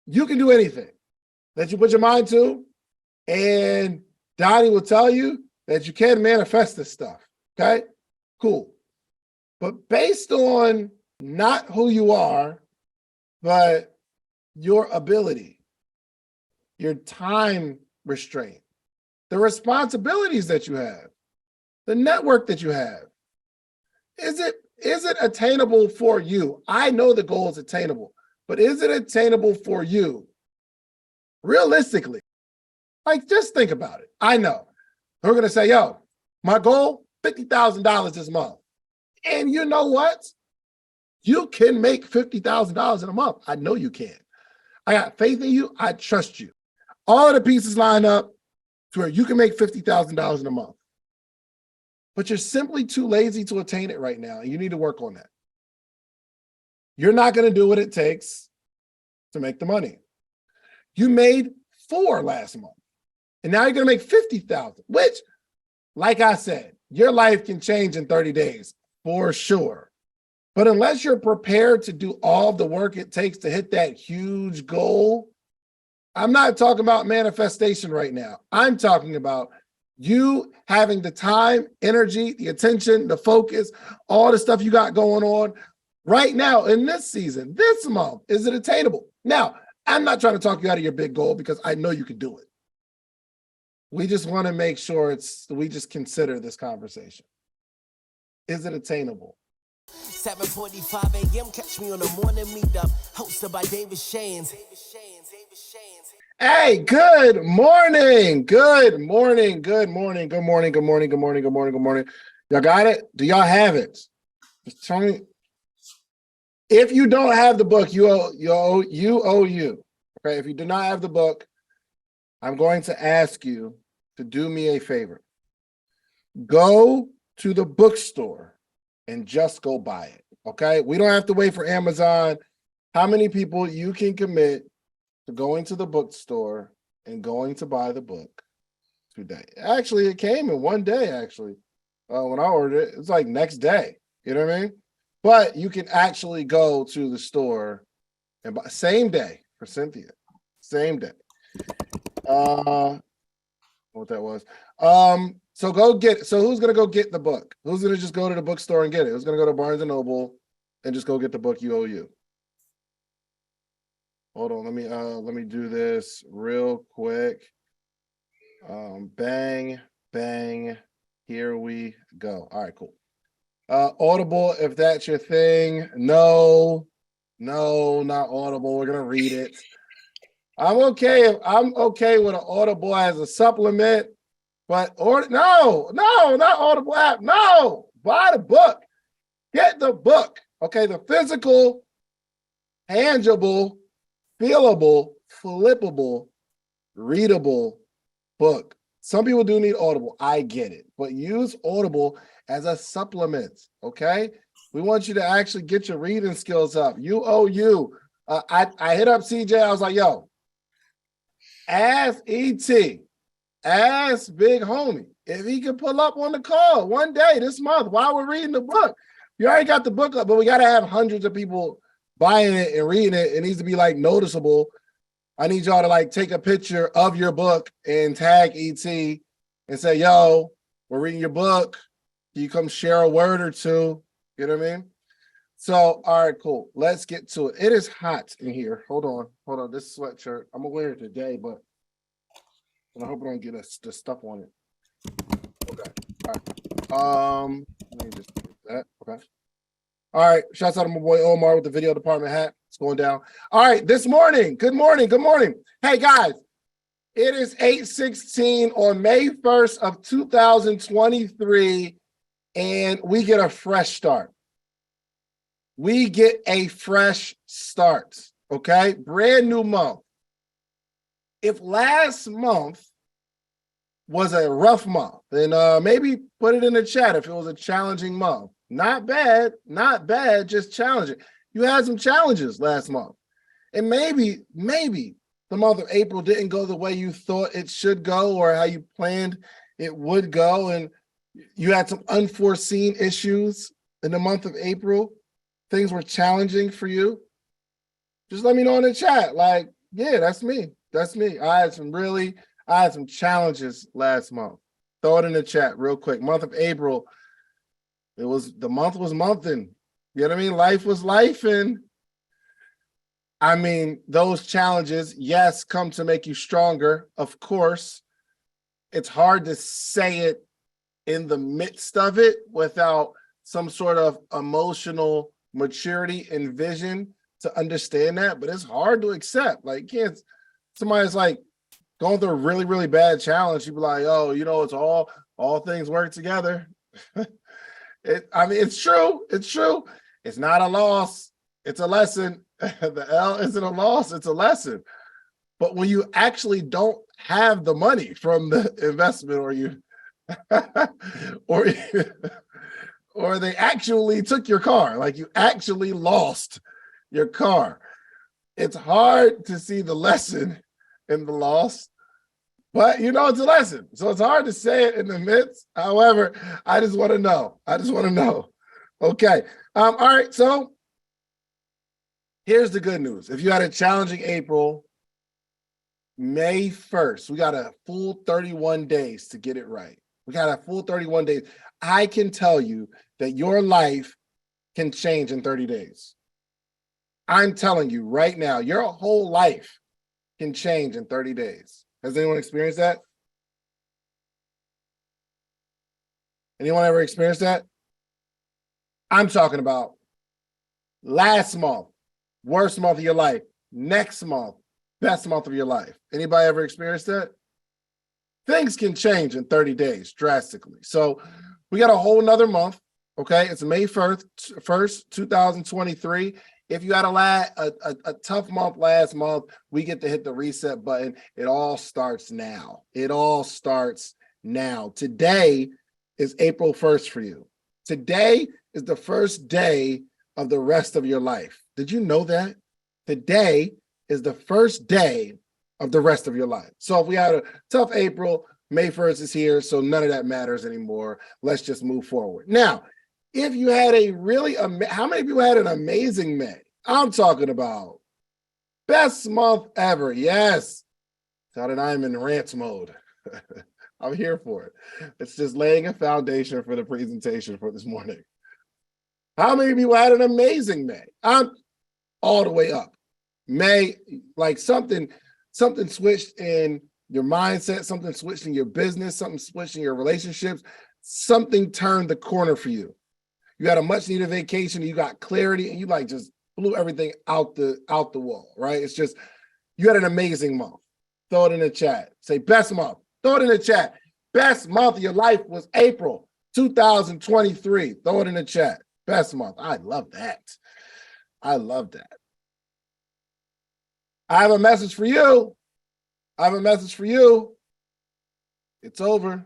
You can do anything that you put your mind to, and Donnie will tell you that you can manifest this stuff, okay? Cool. But based on not who you are, but your ability, your time restraint, the responsibilities that you have, the network that you have, is it attainable for you? I know the goal is attainable, but is it attainable for you? Realistically, like just think about it. I know we're going to say, yo, my goal, $50,000 this month. And you know what? You can make $50,000 in a month. I know you can. I got faith in you. I trust you. All of the pieces line up to where you can make $50,000 in a month. But you're simply too lazy to attain it right now, and you need to work on that. You're not going to do what it takes to make the money. You made 4 last month, and now you're going to make 50,000, which, like I said, your life can change in 30 days for sure. But unless you're prepared to do all the work it takes to hit that huge goal, I'm not talking about manifestation right now. I'm talking about you having the time, energy, the attention, the focus, all the stuff you got going on right now in this season, this month. Is it attainable? Now, I'm not trying to talk you out of your big goal because I know you can do it. We just want to make sure we just consider this conversation. Is it attainable? 7:45 a.m. Catch me on the morning meetup, hosted by David Shanes. Hey, good morning. Good morning. Good morning. Good morning. Good morning. Good morning. Good morning. Good morning. Y'all got it? Do y'all have it? Just tell me. If you don't have the book, you owe you. Okay. If you do not have the book, I'm going to ask you to do me a favor. Go to the bookstore and just go buy it. Okay. We don't have to wait for Amazon. How many people you can commit to going to the bookstore and going to buy the book today? Actually, it came in one day, actually. When I ordered it, it's like next day. You know what I mean? But you can actually go to the store and buy, same day for Cynthia. Same day. What that was. So go get it. So who's gonna go get the book? Who's gonna just go to the bookstore and get it? Who's gonna go to Barnes and Noble and just go get the book you owe you? Hold on, let me do this real quick. Bang, bang, here we go. All right, cool. Audible, if that's your thing. No, not Audible. We're gonna read it. I'm okay with an Audible as a supplement, but no, not Audible app. No, buy the book. Get the book. Okay, the physical, tangible, feelable, flippable, readable book. Some people do need Audible. I get it, but use Audible as a supplement. Okay, we want you to actually get your reading skills up. You owe you. I hit up CJ. I was like, yo, ask ET, ask Big Homie if he can pull up on the call one day this month while we're reading the book. You already got the book up, but we got to have hundreds of people buying it and reading it. It needs to be like noticeable. I need y'all to like take a picture of your book and tag ET and say, yo, we're reading your book. Can you come share a word or two? You know what I mean? So, all right, cool. Let's get to it. It is hot in here. Hold on. This sweatshirt, I'm gonna wear it today, but I hope I don't get the stuff on it. Okay. All right. Let me just do that. Okay. All right. Shouts out to my boy Omar with the video department hat. It's going down. All right. This morning. Good morning. Good morning. Hey guys, it is 8:16 on May 1st of 2023, and we get a fresh start. We get a fresh start. Okay. Brand new month. If last month was a rough month, then maybe put it in the chat if it was a challenging month. Not bad, just challenging. You had some challenges last month. And maybe the month of April didn't go the way you thought it should go or how you planned it would go. And you had some unforeseen issues in the month of April. Things were challenging for you. Just let me know in the chat. Like, Yeah, that's me. That's me. I had some challenges last month. Throw it in the chat real quick. Month of April, the month was monthing. You know what I mean? Life was life. And I mean, those challenges, yes, come to make you stronger. Of course, it's hard to say it in the midst of it without some sort of emotional maturity and vision to understand that. But it's hard to accept. Like, somebody's like going through a really, really bad challenge. You be like, oh, it's all things work together. It's true. It's true. It's not a loss. It's a lesson. The L isn't a loss. It's a lesson. But when you actually don't have the money from the investment, or they actually took your car, like you actually lost your car, it's hard to see the lesson in the loss. But it's a lesson. So it's hard to say it in the midst. However, I just want to know. Okay. All right. So here's the good news. If you had a challenging April, May 1st, we got a full 31 days to get it right. We got a full 31 days. I can tell you that your life can change in 30 days. I'm telling you right now, your whole life can change in 30 days. Has anyone experienced that? Anyone ever experienced that? I'm talking about last month, worst month of your life. Next month, best month of your life. Anybody ever experienced that? Things can change in 30 days drastically. So we got a whole nother month. Okay, it's May 1st, 2023. If you had a tough month last month, we get to hit the reset button. It all starts now. Today is April 1st for you. Today is the first day of the rest of your life. Did you know that? Today is the first day of the rest of your life. So if we had a tough April, May 1st is here, so none of that matters anymore. Let's just move forward. Now, if you had how many people had an amazing May? I'm talking about best month ever. Yes. Now that I'm in rant mode. I'm here for it. It's just laying a foundation for the presentation for this morning. How many people had an amazing May? I'm all the way up. May, like something switched in your mindset, something switched in your business, something switched in your relationships, something turned the corner for you. You had a much needed vacation, you got clarity, and you just blew everything out the wall, right? It's just, you had an amazing month. Throw it in the chat. Say best month. Throw it in the chat. Best month of your life was April 2023. Throw it in the chat. Best month. I love that. I have a message for you. It's over.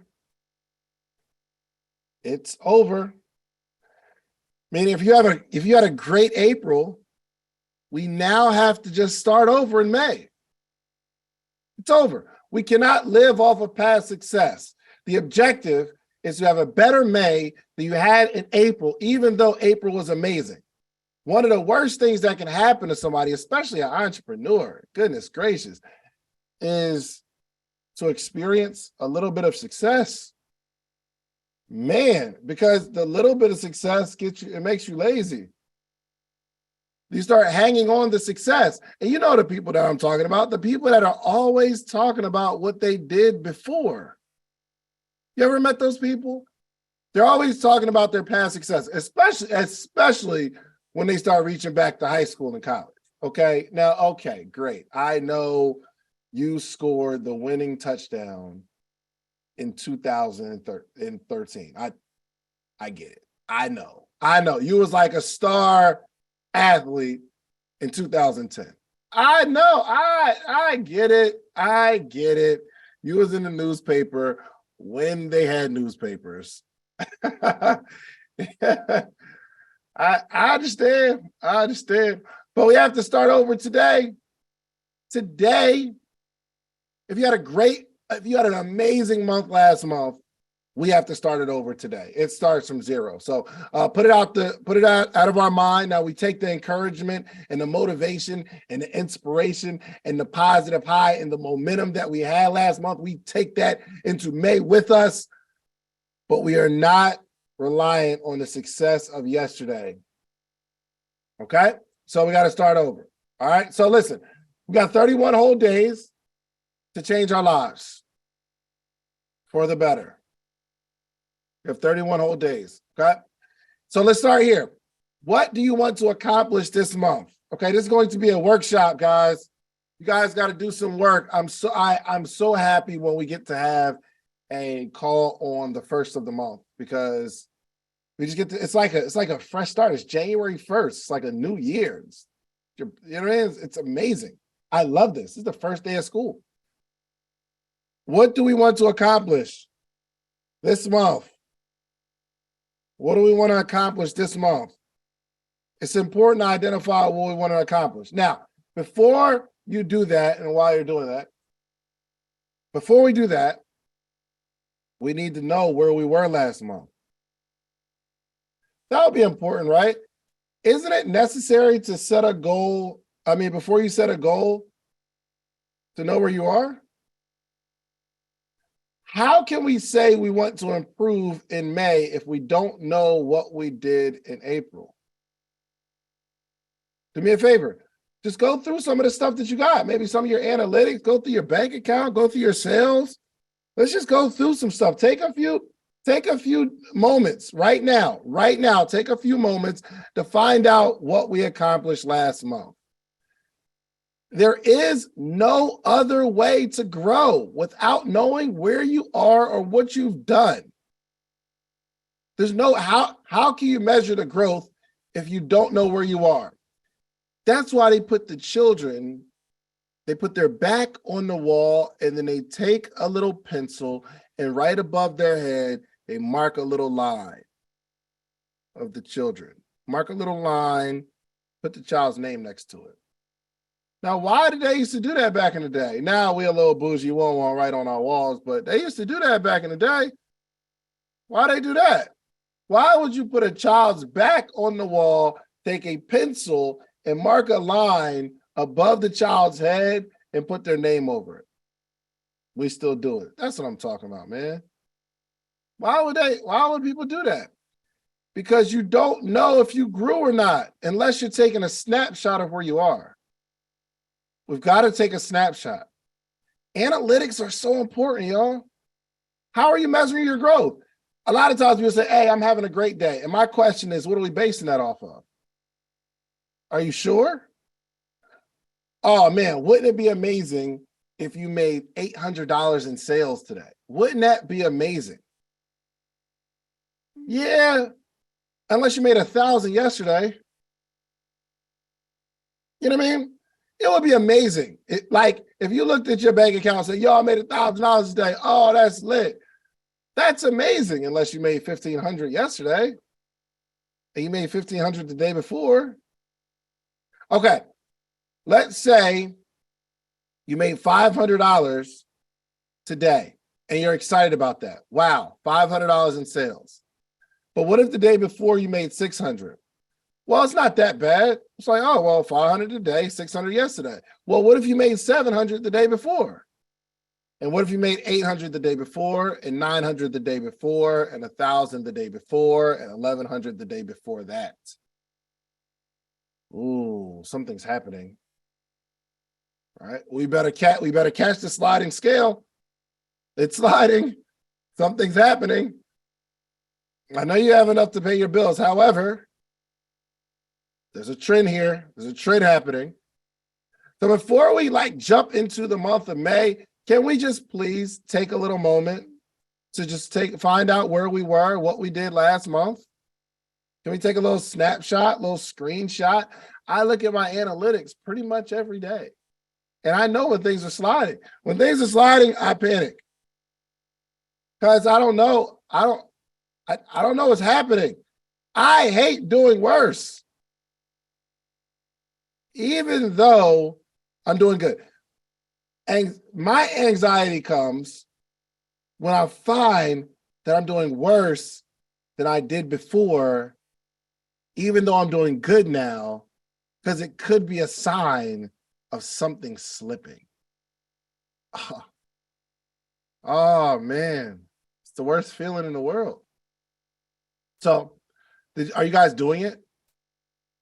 Meaning if you had a great April, we now have to just start over in May. It's over. We cannot live off of past success. The objective is to have a better May than you had in April, even though April was amazing. One of the worst things that can happen to somebody, especially an entrepreneur, goodness gracious, is to experience a little bit of success. Man, because the little bit of success makes you lazy. You start hanging on to success. And you know the people that I'm talking about, the people that are always talking about what they did before. You ever met those people? They're always talking about their past success, especially when they start reaching back to high school and college. Okay, now, okay, great. I know you scored the winning touchdown in 2013. I get it. I know. You was like a star athlete in 2010. I know. I get it. You was in the newspaper when they had newspapers. I understand. But we have to start over today. If you had an amazing month last month, we have to start it over today. It starts from zero. So put it out of our mind. Now we take the encouragement and the motivation and the inspiration and the positive high and the momentum that we had last month. We take that into May with us, but we are not reliant on the success of yesterday. Okay? So we got to start over. All right? So listen, we got 31 whole days to change our lives for the better. We have 31 whole days. Okay? So let's start here. What do you want to accomplish this month? Okay, this is going to be a workshop, guys. You guys got to do some work. I'm so happy when we get to have a call on the first of the month, because we just get to, it's like a fresh start. It's January 1st. It's like a new year. You know what I mean? It's amazing. I love this. This is the first day of school. What do we want to accomplish this month? What do we want to accomplish this month? It's important to identify what we want to accomplish. Now, before you do that, and while you're doing that, before we do that, we need to know where we were last month. That would be important, right? Isn't it necessary to set a goal? I mean, before you set a goal, to know where you are? How can we say we want to improve in May if we don't know what we did in April? Do me a favor. Just go through some of the stuff that you got. Maybe some of your analytics, go through your bank account, go through your sales. Let's just go through some stuff. Take a few moments right now, take a few moments to find out what we accomplished last month. There is no other way to grow without knowing where you are or what you've done. There's no, how can you measure the growth if you don't know where you are? That's why they put the children, they put their back on the wall, and then they take a little pencil and right above their head, they mark a little line of the children. Mark a little line, put the child's name next to it. Now, why did they used to do that back in the day? Now we a little bougie, won't want right on our walls, but they used to do that back in the day. Why they do that? Why would you put a child's back on the wall, take a pencil and mark a line above the child's head and put their name over it? We still do it. That's what I'm talking about, man. Why would people do that? Because you don't know if you grew or not unless you're taking a snapshot of where you are. We've got to take a snapshot. Analytics are so important, y'all. How are you measuring your growth? A lot of times people say, hey, I'm having a great day. And my question is, what are we basing that off of? Are you sure? Oh, man, wouldn't it be amazing if you made $800 in sales today? Wouldn't that be amazing? Yeah, unless you made 1,000 yesterday. You know what I mean? It would be amazing. Like if you looked at your bank account and said, yo, I made $1,000 today. Oh, that's lit. That's amazing, unless you made 1,500 yesterday and you made 1,500 the day before. Okay, let's say you made $500 today and you're excited about that. Wow, $500 in sales. But what if the day before you made 600? Well, it's not that bad. It's like, oh, well, 500 today, 600 yesterday. Well, what if you made 700 the day before? And what if you made 800 the day before, and 900 the day before, and 1,000 the day before, and 1,100 the day before that? Ooh, something's happening. All right, we better catch the sliding scale. It's sliding. Something's happening. I know you have enough to pay your bills. However, there's a trend here. There's a trend happening. So before we jump into the month of May, can we just please take a little moment to just find out where we were, what we did last month? Can we take a little snapshot, little screenshot? I look at my analytics pretty much every day, and I know when things are sliding. When things are sliding, I panic because I don't know. I don't know what's happening. I hate doing worse, even though I'm doing good. And my anxiety comes when I find that I'm doing worse than I did before, even though I'm doing good now, because it could be a sign of something slipping. Oh man, it's the worst feeling in the world. So, are you guys doing it?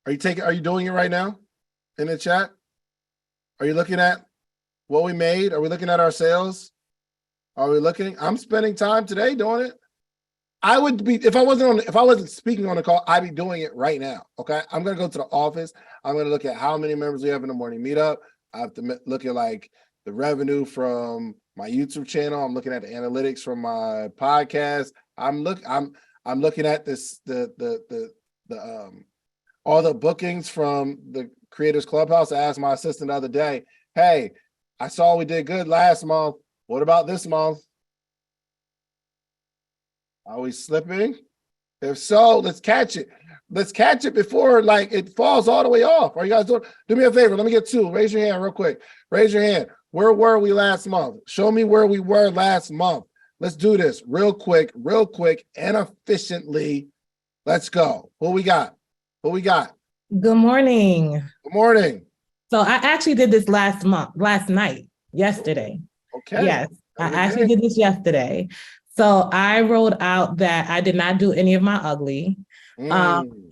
Are you doing it right now in the chat? Are you looking at what we made? Are we looking at our sales? Are we looking? I'm spending time today doing it. I would be if I wasn't speaking on the call, I'd be doing it right now. Okay. I'm gonna go to the office. I'm gonna look at how many members we have in the morning meetup. I have to look at like the revenue from my YouTube channel. I'm looking at the analytics from my podcast. I'm looking at this all the bookings from the Creators Clubhouse. I asked my assistant the other day, hey, I saw we did good last month. What about this month? Are we slipping? If so, let's catch it. Let's catch it before like it falls all the way off. Are you guys doing? Do me a favor. Let me get two. Raise your hand real quick. Raise your hand. Where were we last month? Show me where we were last month. Let's do this real quick and efficiently. Let's go. Who we got? Good morning. Good morning. So I actually did this last night, yesterday. Okay. Yes, I actually did this yesterday. So I wrote out that I did not do any of my ugly.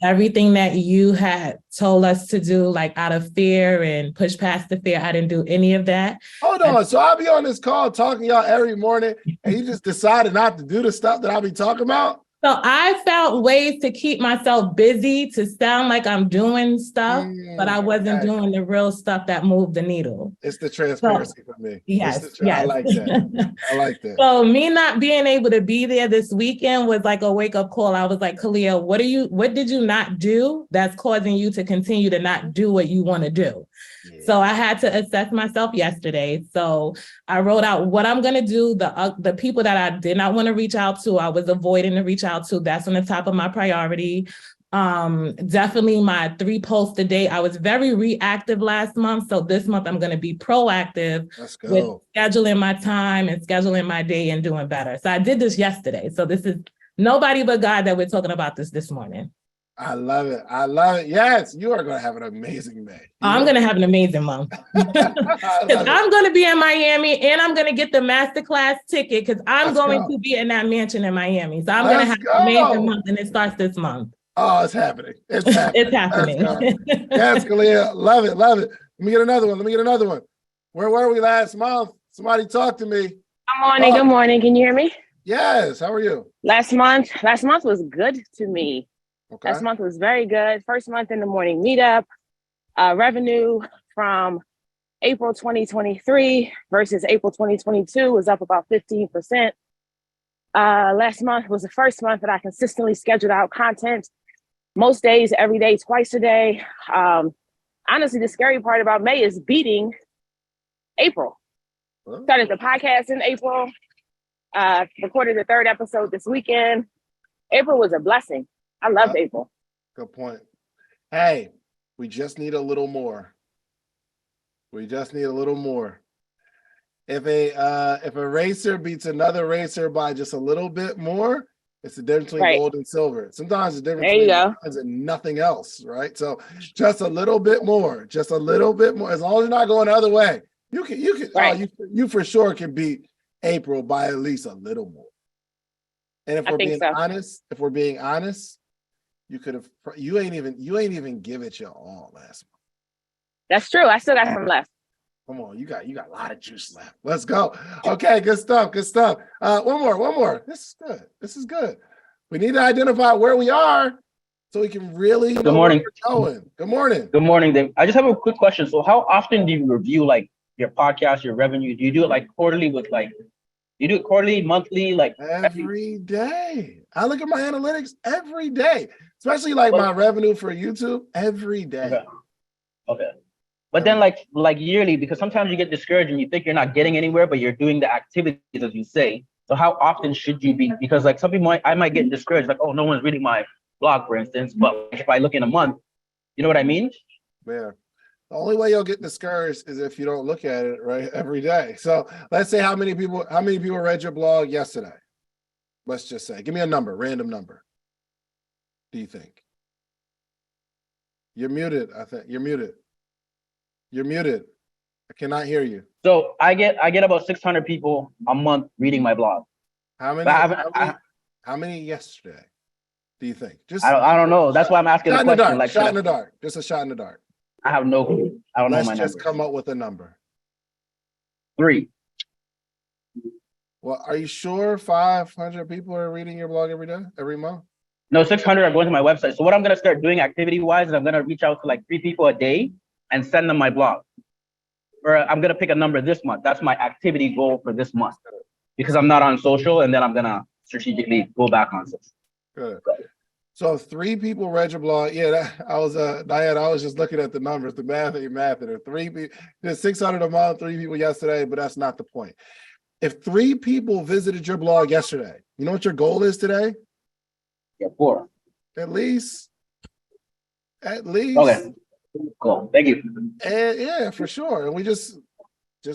Everything that you had told us to do, like out of fear and push past the fear, I didn't do any of that. Hold on. So I'll be on this call talking to y'all every morning, and you just decided not to do the stuff that I'll be talking about? So I found ways to keep myself busy to sound like I'm doing stuff, but I wasn't doing the real stuff that moved the needle. It's the transparency for me. Yes. I like that. I like that. So me not being able to be there this weekend was like a wake-up call. I was like, Kalia, what did you not do that's causing you to continue to not do what you want to do? Yeah. So I had to assess myself yesterday. So I wrote out what I'm going to do. The people that I did not want to reach out to, I was avoiding to reach out to. That's on the top of my priority. Definitely my 3 posts a day. I was very reactive last month. So this month I'm going to be proactive with scheduling my time and scheduling my day and doing better. So I did this yesterday. So this is nobody but God that we're talking about this morning. I love it. Yes, you are going to have an amazing day. I'm going to have an amazing month. Because I'm going to be in Miami and I'm going to get the masterclass ticket because I'm going to be in that mansion in Miami. So I'm going to have an amazing month and it starts this month. Oh, it's happening. It's happening. Yes, Kalia. Love it. Let me get another one. Where were we last month? Somebody talk to me. Good morning. Can you hear me? Yes. How are you? Last month was good to me. Okay. Last month was very good. First month in the morning meetup. Revenue from April 2023 versus April 2022 was up about 15%. Last month was the first month that I consistently scheduled out content. Most days, every day, twice a day. Honestly, the scary part about May is beating April. Started the podcast in April. Recorded the 3rd episode this weekend. April was a blessing. I loved April. Good point. Hey, we just need a little more. If a racer beats another racer by just a little bit more, it's the difference between gold and silver. Sometimes the difference between diamonds and nothing else, right? So just a little bit more. As long as you're not going the other way, you can. Right. You for sure can beat April by at least a little more. And if we're being honest, you ain't even give it your all last month. That's true. I still got some left. Come on, you got a lot of juice left. Let's go. Okay, good stuff. One more. This is good. We need to identify where we are so we can really know where we're going. Good morning. Good morning, Dave. I just have a quick question. So how often do you review like your podcast, your revenue? Do you do it like quarterly you do it quarterly, monthly, like every day? I look at my analytics every day, especially like my revenue for YouTube every day. Okay. But then like yearly, because sometimes you get discouraged and you think you're not getting anywhere, but you're doing the activities as you say. So how often should you be? Because like some people I might get discouraged, like, oh, no one's reading my blog, for instance. But if I look in a month, you know what I mean? Yeah. The only way you'll get discouraged is if you don't look at it right every day. So let's say how many people read your blog yesterday? Let's just say, give me a number, random number. Do you think? You're muted. I think you're muted. You're muted. I cannot hear you. So I get about 600 people a month reading my blog. How many? But I haven't- How many yesterday? Do you think? Just I don't know. That's why I'm asking the shot in the question. dark. Like, Shot in the dark. Just a shot in the dark. I have no clue. I don't know Let's my just numbers. come up with a number. 3. Well, are you sure 500 people are reading your blog every day, every month? No, 600 are going to my website. So what I'm going to start doing activity-wise is I'm going to reach out to like 3 people a day and send them my blog. Or I'm going to pick a number this month. That's my activity goal for this month. Because I'm not on social, and then I'm going to strategically go back on social. Good. So if 3 people read your blog, I was Diane, I was just looking at the numbers, the math ain't math. There 3 people, there's 600 a month, 3 people yesterday, but that's not the point. If 3 people visited your blog yesterday, you know what your goal is today? Yeah, 4. At least. Okay. Cool. Thank you. And yeah, for sure. And we just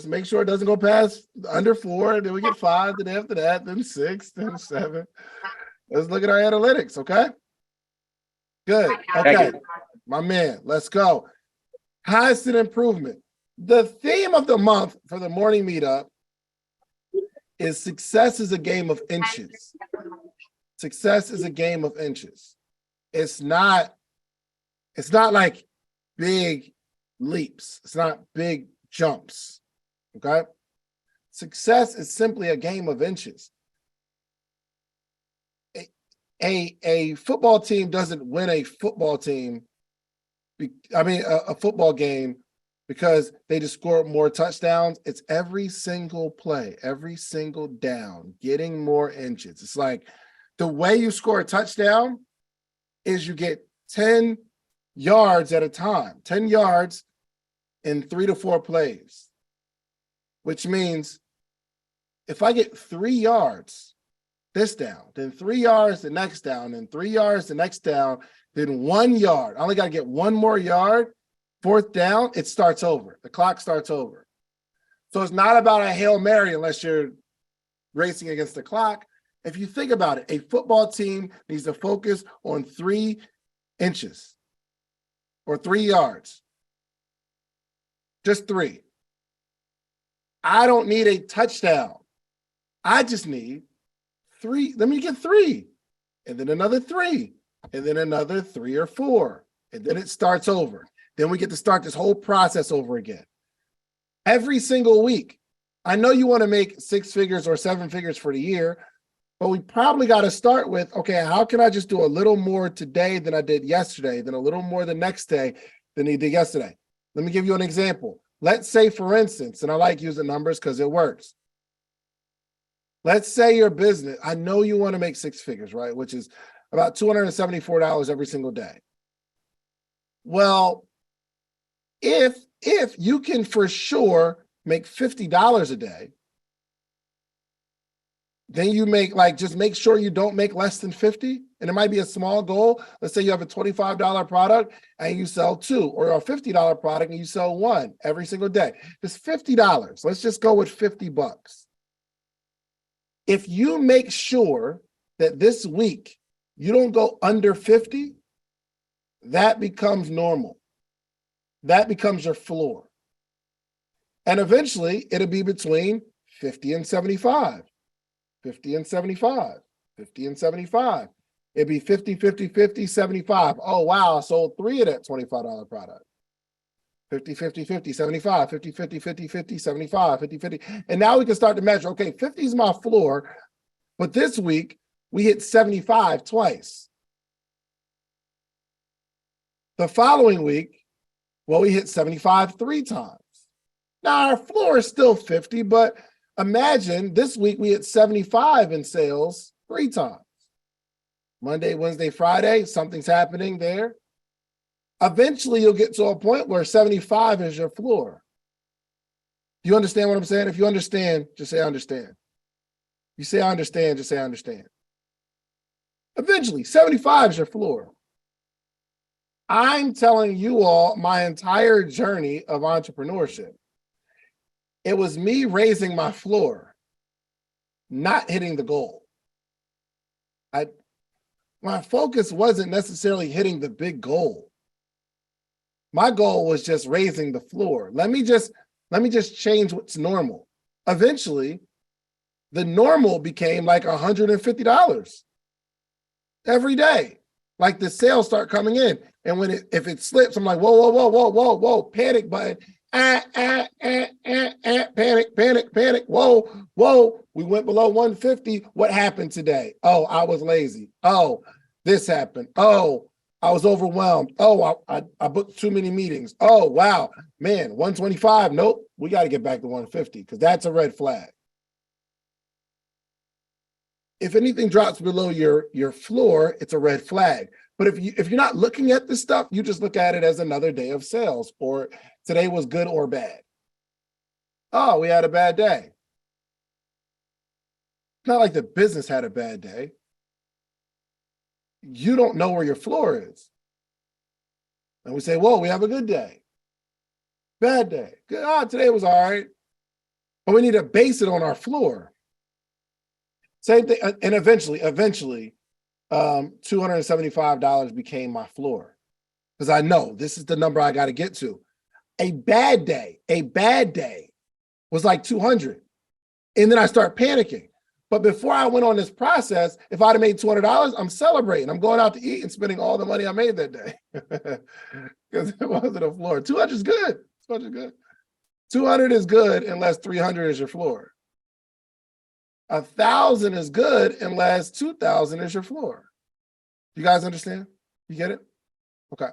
make sure it doesn't go past under 4. Then we get 5. Then after that, then 6, then 7. Let's look at our analytics, okay? Good. Okay, my man, let's go. Constant improvement. The theme of the month for the morning meetup is success is a game of inches. Success is a game of inches. It's not like big leaps. It's not big jumps. Okay? Success is simply a game of inches. A football team doesn't win a football team. A football game because they just score more touchdowns. It's every single play, every single down, getting more inches. It's like the way you score a touchdown is you get 10 yards at a time, 10 yards in 3 to 4 plays, which means if I get 3 yards this down, then 3 yards the next down, then 3 yards the next down, then 1 yard. I only got to get 1 more yard. 4th down, it starts over. The clock starts over. So it's not about a Hail Mary unless you're racing against the clock. If you think about it, a football team needs to focus on 3 inches or 3 yards. Just 3. I don't need a touchdown. I just need 3. Let me get 3. And then another 3. And then another 3 or 4. And then it starts over. Then we get to start this whole process over again. Every single week. I know you want to make 6 figures or 7 figures for the year, but we probably got to start with, okay, how can I just do a little more today than I did yesterday, then a little more the next day than he did yesterday? Let me give you an example. Let's say, for instance, and I like using numbers because it works. Let's say your business, I know you want to make 6 figures, right? Which is about $274 every single day. Well, if you can for sure make $50 a day, then you make just make sure you don't make less than 50. And it might be a small goal. Let's say you have a $25 product and you sell 2, or a $50 product and you sell 1 every single day. Just $50. Let's just go with $50. If you make sure that this week you don't go under 50, that becomes normal. That becomes your floor. And eventually it'll be between 50 and 75, 50 and 75, 50 and 75. It'd be 50, 50, 50, 75. Oh, wow, I sold 3 of that $25 product. 50, 50, 50, 75, 50, 50, 50, 50, 75, 50, 50. And now we can start to measure, okay, 50 is my floor, but this week we hit 75 twice. The following week, well, we hit 75 3 times. Now our floor is still 50, but imagine this week we hit 75 in sales 3 times. Monday, Wednesday, Friday, something's happening there. Eventually you'll get to a point where 75 is your floor. You understand what I'm saying? If you understand, just say I understand. You say I understand, just say I understand. Eventually, 75 is your floor. I'm telling you all my entire journey of entrepreneurship. It was me raising my floor, not hitting the goal. my focus wasn't necessarily hitting the big goal. My goal was just raising the floor. Let me just change what's normal. Eventually, the normal became like $150 every day. Like the sales start coming in. And if it slips, I'm like, whoa, panic button. Panic. Whoa. We went below 150. What happened today? Oh, I was lazy. Oh, this happened. Oh, I was overwhelmed. Oh, I booked too many meetings. Oh, wow, man, 125. Nope, we got to get back to 150 because that's a red flag. If anything drops below your floor, it's a red flag. But if you're not looking at this stuff, you just look at it as another day of sales, or today was good or bad. Oh, we had a bad day. It's not like the business had a bad day. You don't know where your floor is. And we say, whoa, we have a good day. Bad day. Good. Today was all right. But we need to base it on our floor. Same thing. And eventually, $275 became my floor. Because I know this is the number I got to get to. A bad day was like 200. And then I start panicking. But before I went on this process, if I'd have made $200, I'm celebrating. I'm going out to eat and spending all the money I made that day. Because it wasn't a floor. 200 is good. 200 is good. 200 is good unless 300 is your floor. 1,000 is good unless 2,000 is your floor. You guys understand? You get it? Okay.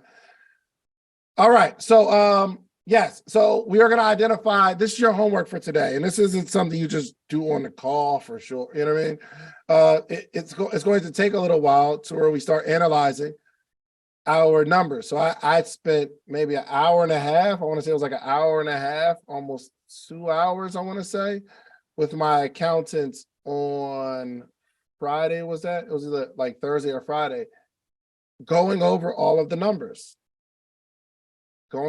All right. So yes. So we are going to identify, this is your homework for today. And this isn't something you just do on the call for sure. You know what I mean? It's going to take a little while to where we start analyzing our numbers. So I spent maybe an hour and a half. I want to say it was like an hour and a half, almost 2 hours, I want to say, with my accountants on Friday. Was that? It was either like Thursday or Friday, going over all of the numbers. So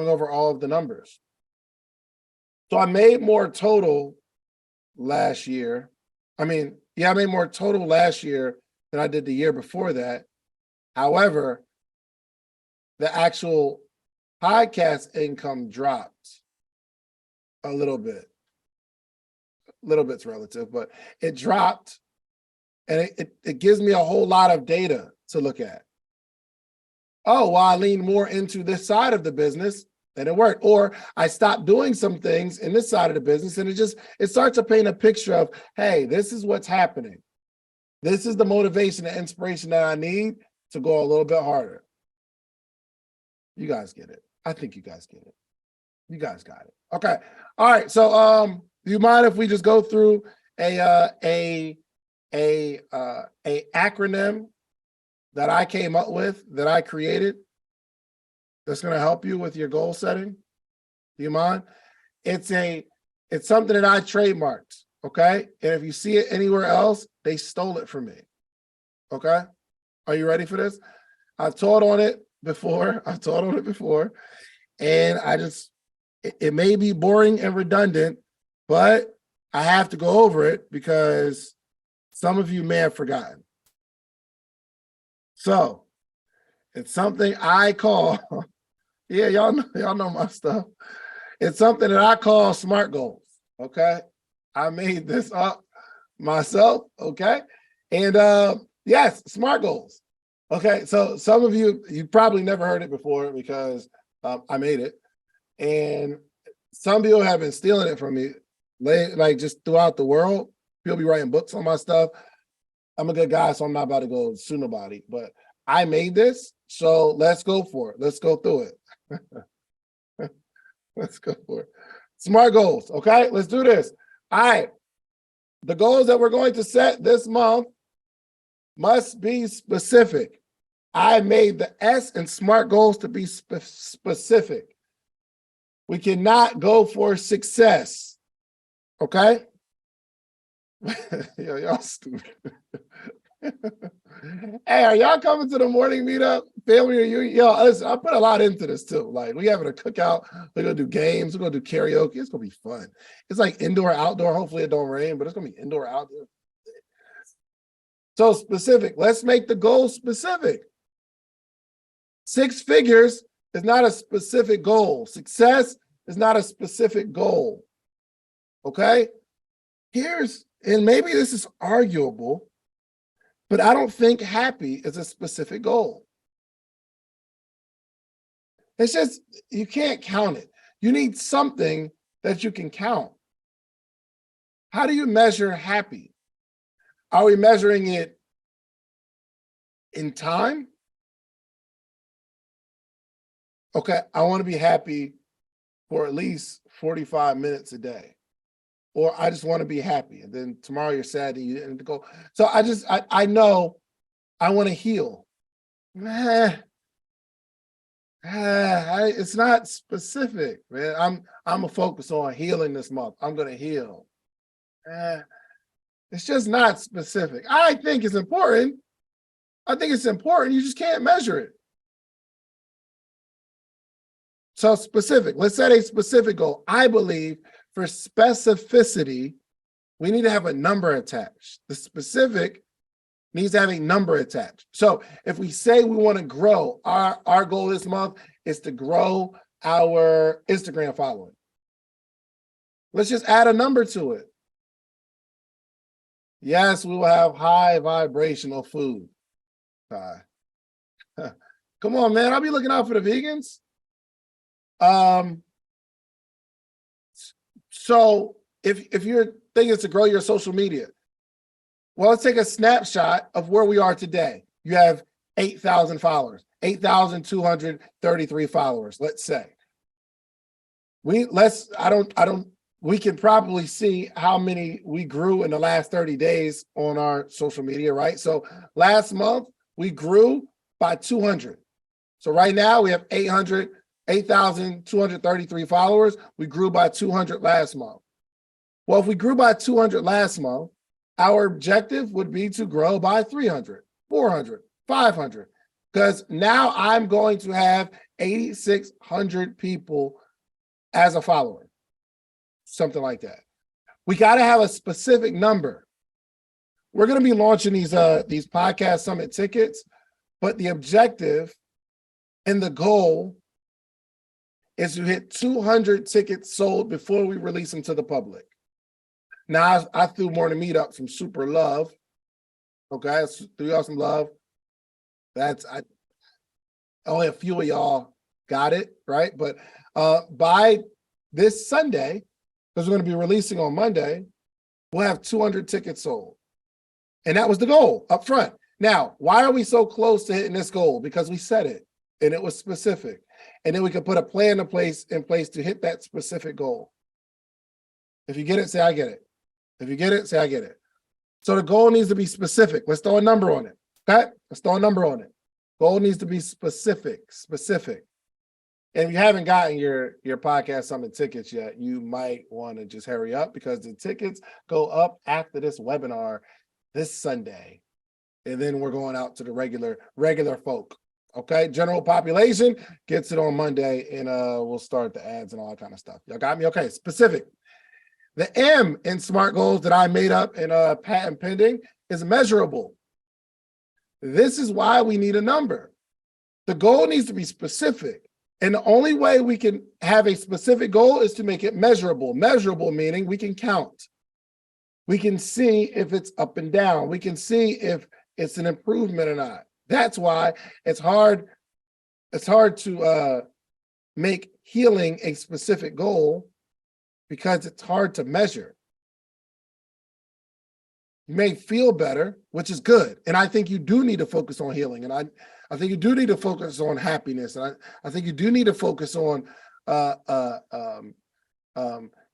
I made more total last year. I made more total last year than I did the year before that. However, the actual podcast income dropped a little bit. A little bit's relative, but it dropped, and it gives me a whole lot of data to look at. Oh, well, I leaned more into this side of the business and it worked. Or I stopped doing some things in this side of the business, and it starts to paint a picture of, hey, this is what's happening. This is the motivation and inspiration that I need to go a little bit harder. You guys get it. I think you guys get it. You guys got it. Okay. All right. So do you mind if we just go through a acronym that I came up with, that I created, that's going to help you with your goal setting? Do you mind? It's something that I trademarked, okay? And if you see it anywhere else, they stole it from me, okay? Are you ready for this? I've taught on it before, and it may be boring and redundant, but I have to go over it because some of you may have forgotten. So it's something I call, yeah, y'all know my stuff. It's something that I call SMART goals, okay? I made this up myself, okay? And yes, SMART goals. Okay, so some of you probably never heard it before because I made it. And some people have been stealing it from me, like just throughout the world. People be writing books on my stuff. I'm a good guy, so I'm not about to go sue nobody, but I made this, so let's go for it. Let's go through it. Let's go for it. SMART goals, okay? Let's do this. All right. The goals that we're going to set this month must be specific. I made the S in SMART goals to be specific. We cannot go for success, okay? Yo, y'all stupid. Hey, are y'all coming to the morning meetup? Family reunion? Yo, listen, I put a lot into this too. Like, we having a cookout. We're gonna do games. We're gonna do karaoke. It's gonna be fun. It's like indoor, outdoor. Hopefully it don't rain, but it's gonna be indoor, outdoor. So specific, let's make the goal specific. 6 figures is not a specific goal. Success is not a specific goal. Okay? And maybe this is arguable, but I don't think happy is a specific goal. It's just, you can't count it. You need something that you can count. How do you measure happy? Are we measuring it in time? Okay, I want to be happy for at least 45 minutes a day. Or I just want to be happy. And then tomorrow you're sad and you didn't go. So I know I want to heal. It's not specific, man. I'm gonna focus on healing this month. I'm gonna heal. It's just not specific. I think it's important. I think it's important. You just can't measure it. So specific. Let's set a specific goal. I believe for specificity, we need to have a number attached. The specific needs to have a number attached. So if we say we want to grow, our goal this month is to grow our Instagram following. Let's just add a number to it. Yes, we will have high vibrational food. Come on, man. I'll be looking out for the vegans. So if your thing is to grow your social media, well, let's take a snapshot of where we are today. You have 8,000 followers, 8,233 followers, let's say. We can probably see how many we grew in the last 30 days on our social media, right? So last month we grew by 200. So right now we have 8,233 followers. We grew by 200 last month. Well, if we grew by 200 last month, our objective would be to grow by 300, 400, 500, because now I'm going to have 8,600 people as a follower, something like that. We got to have a specific number. We're going to be launching these podcast summit tickets, but the objective and the goal is to hit 200 tickets sold before we release them to the public. Now, I threw Morning Meetup some super love. Okay, I threw y'all some love. Only a few of y'all got it, right? But by this Sunday, because we're going to be releasing on Monday, we'll have 200 tickets sold. And that was the goal up front. Now, why are we so close to hitting this goal? Because we set it, and it was specific. And then we could put a plan in place to hit that specific goal. If you get it, say, I get it. If you get it, say, I get it. So the goal needs to be specific. Let's throw a number on it. Okay? Let's throw a number on it. Goal needs to be specific. And if you haven't gotten your podcast summit tickets yet, you might want to just hurry up because the tickets go up after this webinar this Sunday. And then we're going out to the regular folk. Okay, general population gets it on Monday, and we'll start the ads and all that kind of stuff. Y'all got me? Okay, specific. The M in SMART goals that I made up in patent pending is measurable. This is why we need a number. The goal needs to be specific. And the only way we can have a specific goal is to make it measurable. Measurable meaning we can count. We can see if it's up and down. We can see if it's an improvement or not. That's why it's hard to make healing a specific goal, because it's hard to measure. You may feel better, which is good. And I think you do need to focus on healing. And I think you do need to focus on happiness. And I think you do need to focus on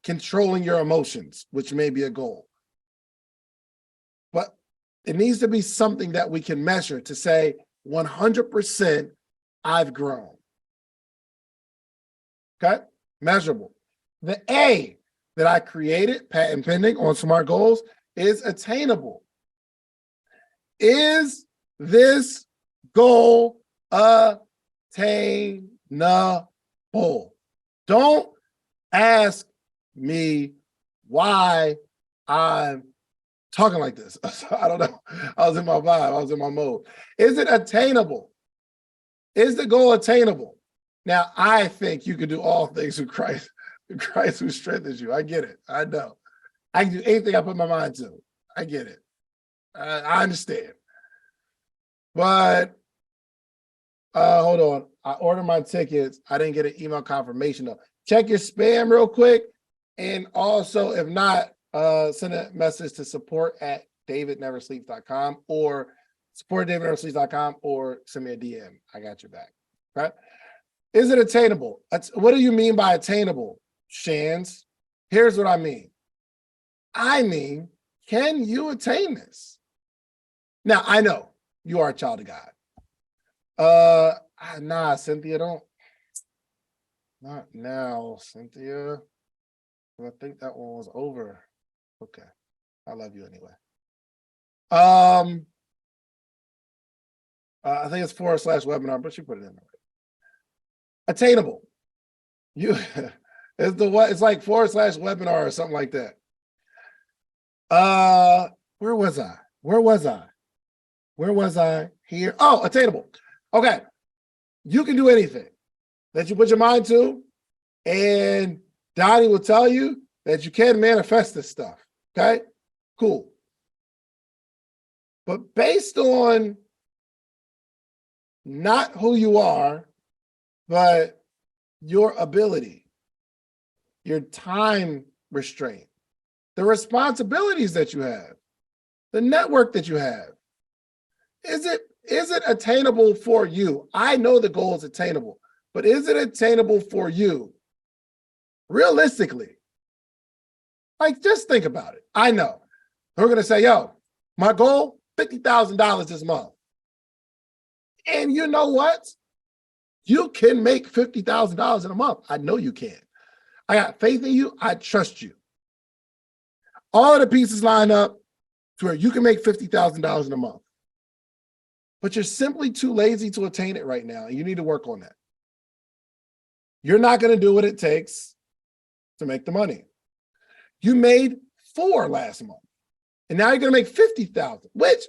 controlling your emotions, which may be a goal. But it needs to be something that we can measure to say 100% I've grown. Okay? Measurable. The A that I created, patent pending on SMART goals, is attainable. Is this goal attainable? Don't ask me why I'm talking like this. I don't know. I was in my vibe. I was in my mode. Is it attainable? Is the goal attainable? Now, I think you can do all things through Christ who strengthens you. I get it. I know. I can do anything I put my mind to. I get it. I understand. But hold on. I ordered my tickets. I didn't get an email confirmation though. Check your spam real quick. And also, if not, send a message to support@davidneversleeps.com or support@davidneversleeps.com or send me a DM. I got your back. Right? Is it attainable? What do you mean by attainable, Shans? Here's what I mean. I mean, can you attain this? Now, I know you are a child of God. Nah, Cynthia, don't. Not now, Cynthia. I think that one was over. Okay. I love you anyway. I think it's /webinar, but you put it in there. Attainable. You it's the what? It's like /webinar or something like that. Where was I? Where was I? Here. Oh, attainable. Okay. You can do anything that you put your mind to, and Donnie will tell you that you can manifest this stuff. Okay? Cool. But based on not who you are, but your ability, your time restraint, the responsibilities that you have, the network that you have, is it attainable for you? I know the goal is attainable, but is it attainable for you? Realistically, like just think about it. I know we're gonna say, yo, my goal, $50,000 this month. And you know what? You can make $50,000 in a month. I know you can. I got faith in you. I trust you. All of the pieces line up to where you can make $50,000 in a month. But you're simply too lazy to attain it right now. And you need to work on that. You're not going to do what it takes to make the money. You made 4 last month. And now you're going to make 50,000, which,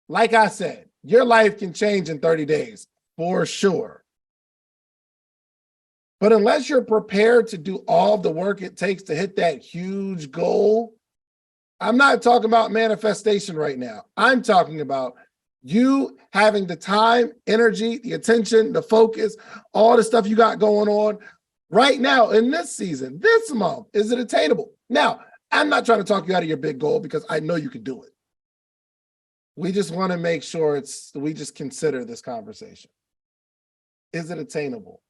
like I said, your life can change in 30 days for sure. But unless you're prepared to do all the work it takes to hit that huge goal, I'm not talking about manifestation right now. I'm talking about you having the time, energy, the attention, the focus, all the stuff you got going on right now in this season, this month. Is it attainable? Now, I'm not trying to talk you out of your big goal because I know you can do it. We just want to make sure we just consider this conversation. Is it attainable?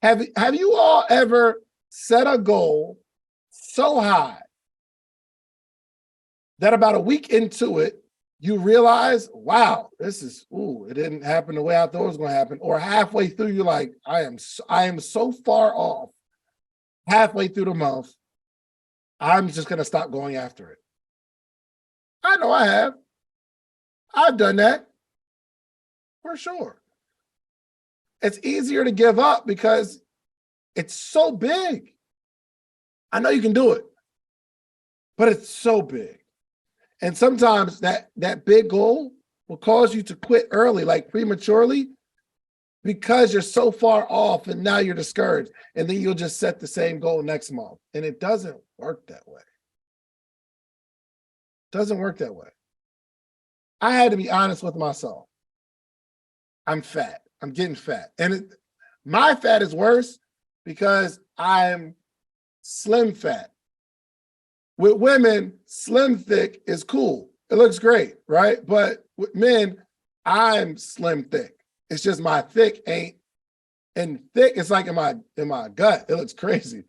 Have you all ever set a goal so high that about a week into it, you realize, wow, it didn't happen the way I thought it was going to happen. Or halfway through, you're like, I am so far off. Halfway through the month, I'm just going to stop going after it. I know I have. I've done that for sure. It's easier to give up because it's so big. I know you can do it, but it's so big. And sometimes that big goal will cause you to quit early, like prematurely, because you're so far off and now you're discouraged. And then you'll just set the same goal next month. And it doesn't work that way. It doesn't work that way. I had to be honest with myself. I'm fat. I'm getting fat. And my fat is worse because I'm slim fat. With women, slim thick is cool. It looks great, right? But with men, I'm slim thick. It's just my thick ain't, and thick, it's like in my gut. It looks crazy.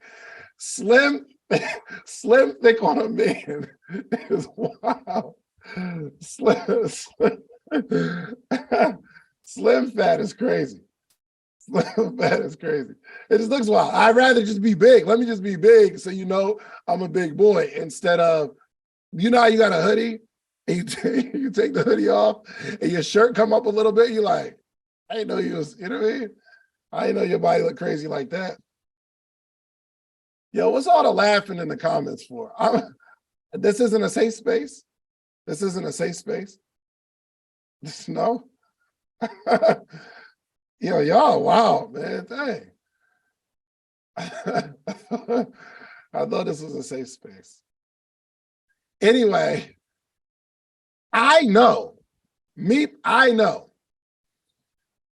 Slim thick on a man is wow. Slim fat is crazy. Slim fat is crazy. It just looks wild. I'd rather just be big. Let me just be big so you know I'm a big boy instead of, you know how you got a hoodie and you take the hoodie off and your shirt come up a little bit. You're like, I didn't know you was, you know what I mean? I didn't know your body looked crazy like that. Yo, what's all the laughing in the comments for? This isn't a safe space. This isn't a safe space. No. Y'all, wow, man, dang. I thought this was a safe space. Anyway, I know.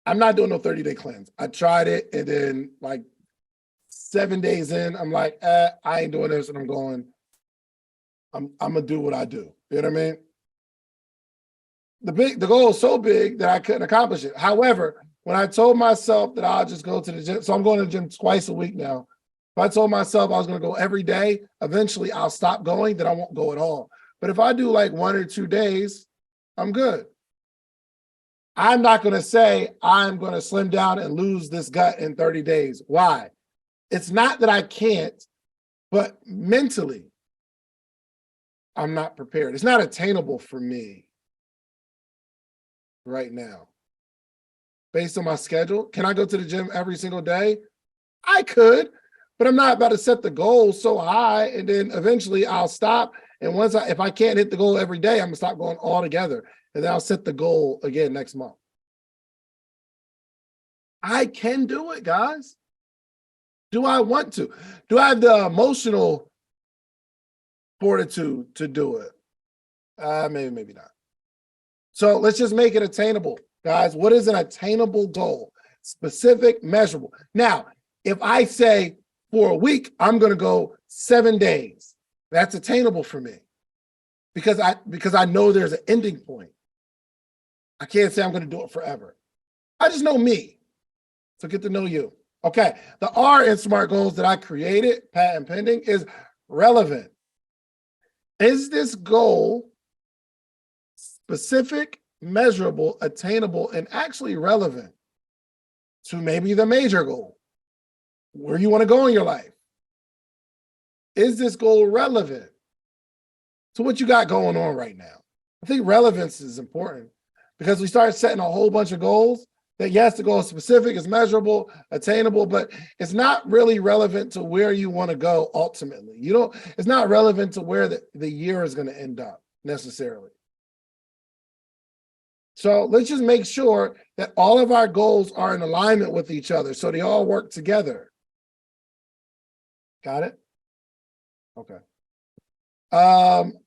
I'm not doing no 30-day cleanse. I tried it, and then like 7 days in, I'm like, I ain't doing this, and I'm gonna do what I do. You know what I mean? The goal is so big that I couldn't accomplish it. However, when I told myself that I'll just go to the gym, so I'm going to the gym twice a week now. If I told myself I was going to go every day, eventually I'll stop going, then I won't go at all. But if I do like 1 or 2 days, I'm good. I'm not going to say I'm going to slim down and lose this gut in 30 days. Why? It's not that I can't, but mentally, I'm not prepared. It's not attainable for me right now. Based on my schedule, can I go to the gym every single day? I could, but I'm not about to set the goal so high and then eventually I'll stop. And if I can't hit the goal every day, I'm gonna stop going altogether. And then I'll set the goal again next month. I can do it, guys. Do I want to? Do I have the emotional fortitude to do it? Maybe not. So let's just make it attainable. Guys, what is an attainable goal? Specific, measurable. Now, if I say for a week, I'm going to go 7 days, that's attainable for me because I know there's an ending point. I can't say I'm going to do it forever. I just know me. So get to know you. Okay. The R in SMART goals that I created, patent pending, is relevant. Is this goal specific, measurable, attainable, and actually relevant to maybe the major goal, where you want to go in your life? Is this goal relevant to what you got going on right now? I think relevance is important because we start setting a whole bunch of goals that, yes, the goal is specific, is measurable, attainable, but it's not really relevant to where you want to go ultimately. It's not relevant to where the year is going to end up necessarily. So let's just make sure that all of our goals are in alignment with each other so they all work together. Got it? Okay.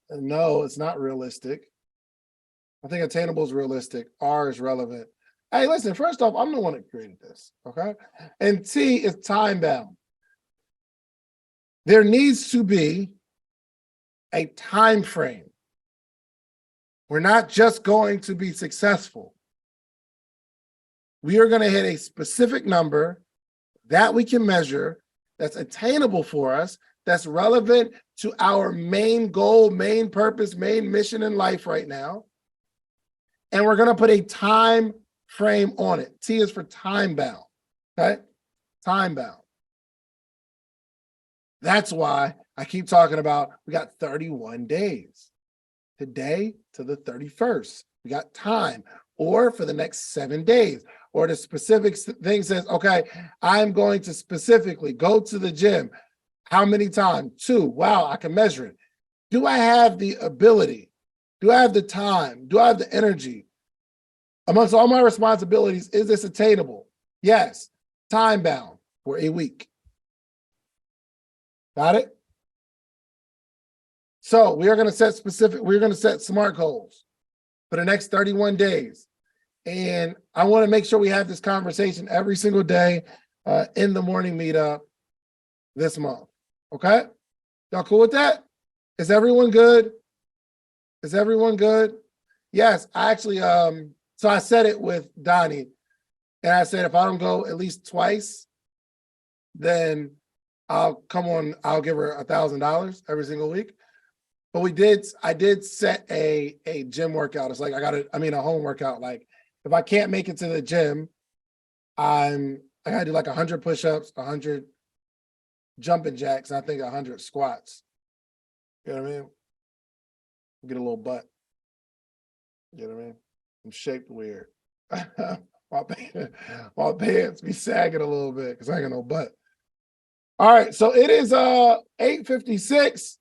No, it's not realistic. I think attainable is realistic. R is relevant. Hey, listen, first off, I'm the one that created this, okay? And T is time bound. There needs to be a time frame. We're not just going to be successful. We are going to hit a specific number that we can measure, that's attainable for us, that's relevant to our main goal, main purpose, main mission in life right now. And we're going to put a time frame on it. T is for time bound, okay? Time bound. That's why I keep talking about we got 31 days. Today to the 31st. We got time, or for the next 7 days, or the specific thing says, okay, I'm going to specifically go to the gym. How many times? 2. Wow, I can measure it. Do I have the ability? Do I have the time? Do I have the energy? Amongst all my responsibilities, is this attainable? Yes. Time bound for a week. Got it? So we're going to set SMART goals for the next 31 days. And I want to make sure we have this conversation every single day in the morning meetup this month. Okay? Y'all cool with that? Is everyone good? Is everyone good? Yes, I actually, so I said it with Donnie, and I said, if I don't go at least twice, then I'll give her $1,000 every single week. But I did set a gym workout. It's like a home workout. Like if I can't make it to the gym, I gotta do like 100 push-ups, 100 jumping jacks, and I think 100 squats. You know what I mean? Get a little butt. You know what I mean? I'm shaped weird. my pants be sagging a little bit because I ain't got no butt. All right, so it is 8:56.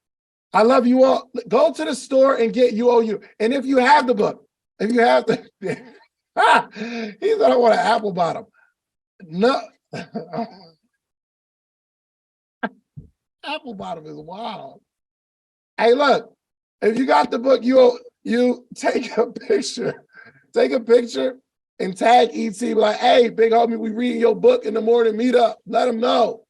I love you all. Go to the store and get UOU. And if you have the book, if you have the, he said, I want an apple bottom. No. Apple bottom is wild. Hey, look, if you got the book, you take a picture and tag ET, be like, hey, big homie, we reading your book in the morning, meet up. Let them know.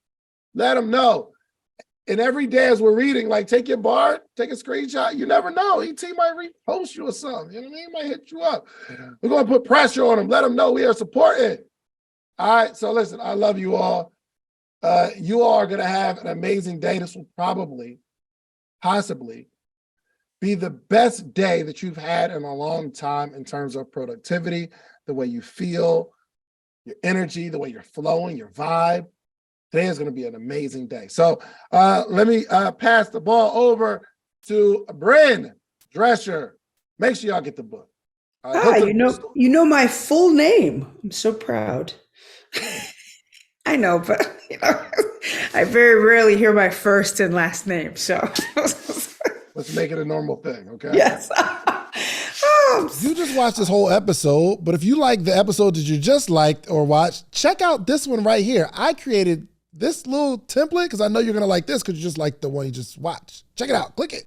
And every day as we're reading, like take your bar, take a screenshot. You never know. ET might repost you or something. You know what I mean? He might hit you up. We're going to put pressure on them. Let them know we are supporting. All right. So listen, I love you all. You all are going to have an amazing day. This will possibly be the best day that you've had in a long time in terms of productivity, the way you feel, your energy, the way you're flowing, your vibe. Today is going to be an amazing day. So let me pass the ball over to Bryn Drescher. Make sure y'all get the book. You know my full name. I'm so proud. I know, but I very rarely hear my first and last name. So let's make it a normal thing, okay? Yes. You just watched this whole episode, but if you like the episode that you just liked or watched, check out this one right here. I created this little template because I know you're going to like this because you just like the one you just watched. Check it out. Click it.